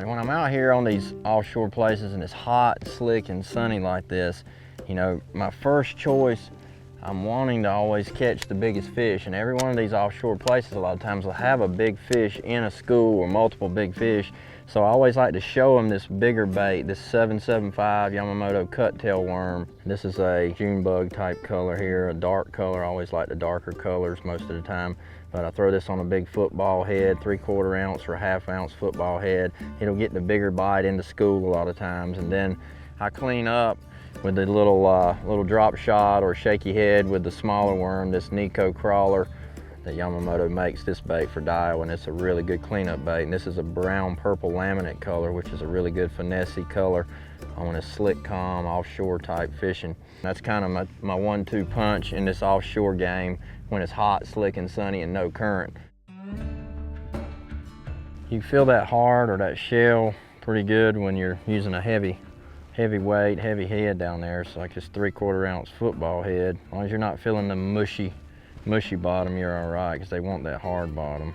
When I'm out here on these offshore places and it's hot, slick, and sunny like this, you know, my first choice, I'm wanting to always catch the biggest fish. And every one of these offshore places, a lot of times will have a big fish in a school or multiple big fish. So I always like to show them this bigger bait, this 775 Yamamoto cut-tail worm. This is a June bug type color here, a dark color. I always like the darker colors most of the time. But I throw this on a big football head, 3/4 ounce or 1/2 ounce football head. It'll get the bigger bite into school a lot of times. And then I clean up with the little drop shot or shaky head with the smaller worm, this Nico crawler that Yamamoto makes this bait for Daiwa, and it's a really good cleanup bait. And this is a brown purple laminate color, which is a really good finesse color on a slick, calm, offshore type fishing. That's kind of my 1-2 punch in this offshore game when it's hot, slick, and sunny and no current. You feel that hard or that shell pretty good when you're using a heavy weight, heavy head down there. It's like this 3/4 ounce football head. As long as you're not feeling the mushy bottom, you're all right, because they want that hard bottom.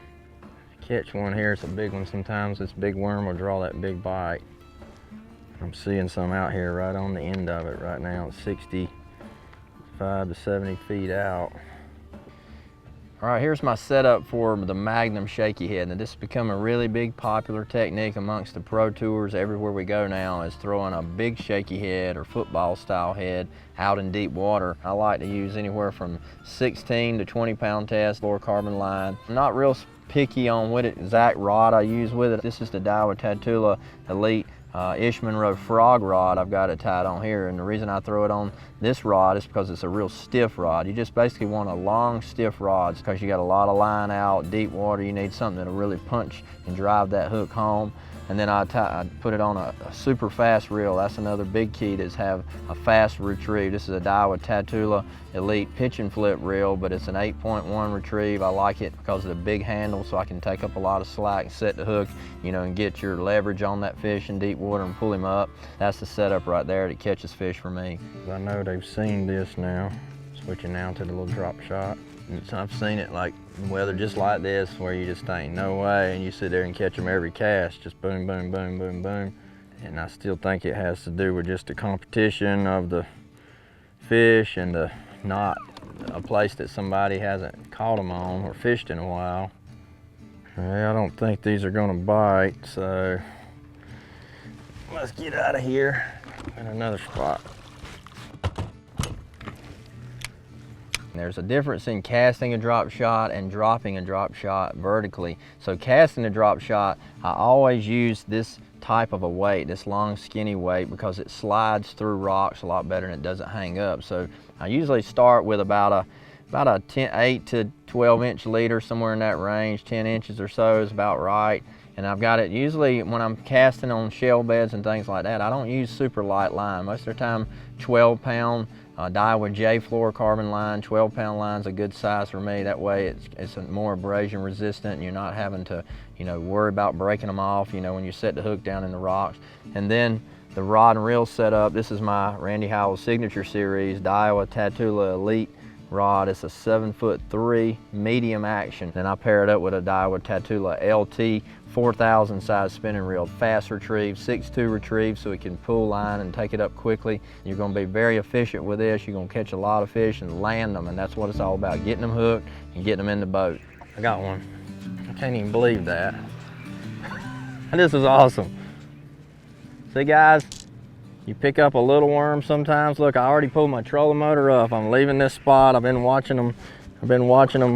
Catch one here, it's a big one sometimes. This big worm will draw that big bite. I'm seeing some out here right on the end of it right now. It's 65 to 70 feet out. All right, here's my setup for the Magnum Shaky head. Now this has become a really big popular technique amongst the pro tours everywhere we go now, is throwing a big shaky head or football style head out in deep water. I like to use anywhere from 16 to 20 pound test fluorocarbon line. I'm not real picky on what exact rod I use with it. This is the Daiwa Tatula Elite Ishmanrow frog rod. I've got it tied on here, and the reason I throw it on this rod is because it's a real stiff rod. You just basically want a long, stiff rod because you got a lot of line out, deep water. You need something that'll really punch and drive that hook home. And then I put it on a super fast reel. That's another big key, to have a fast retrieve. This is a Daiwa Tatula Elite pitch and flip reel, but it's an 8.1 retrieve. I like it because of the big handle, so I can take up a lot of slack and set the hook, you know, and get your leverage on that fish in deep water and pull him up. That's the setup right there that catches fish for me. I know they've seen this now. Switching now to the little drop shot. I've seen it like weather just like this, where you just think, no way, and you sit there and catch them every cast, just boom, boom, boom, boom, boom. And I still think it has to do with just the competition of the fish and the not a place that somebody hasn't caught them on or fished in a while. Well, I don't think these are gonna bite, so let's get out of here at another spot. There's a difference in casting a drop shot and dropping a drop shot vertically. So casting a drop shot, I always use this type of a weight, this long skinny weight, because it slides through rocks a lot better and it doesn't hang up. So I usually start with about a 8 to 12 inch leader, somewhere in that range. 10 inches or so is about right. And I've got it usually when I'm casting on shell beds and things like that. I don't use super light line. Most of the time 12 pound Daiwa J fluorocarbon line. 12 pound line is a good size for me. That way it's more abrasion resistant, and you're not having to, you know, worry about breaking them off, you know, when you set the hook down in the rocks. And then the rod and reel setup, this is my Randy Howell signature series Daiwa Tatula Elite rod. It's a 7'3" medium action. Then I pair it up with a Daiwa Tatula LT 4000 size spinning reel. Fast retrieve, 6'2" retrieve, so it can pull line and take it up quickly. You're gonna be very efficient with this. You're gonna catch a lot of fish and land them, and that's what it's all about, getting them hooked and getting them in the boat. I got one. I can't even believe that. This is awesome. See guys, you pick up a little worm sometimes. Look, I already pulled my trolling motor up. I'm leaving this spot. I've been watching them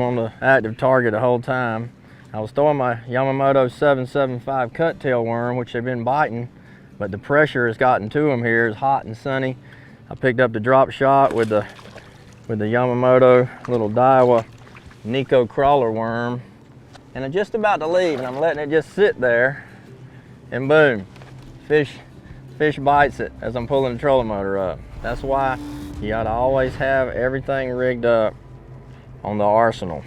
on the active target the whole time. I was throwing my Yamamoto 775 cut-tail worm, which they've been biting, but the pressure has gotten to them here. It's hot and sunny. I picked up the drop shot with the Yamamoto little Daiwa Nico crawler worm, and I'm just about to leave, and I'm letting it just sit there, and boom, fish bites it as I'm pulling the trolling motor up. That's why you gotta always have everything rigged up on the arsenal.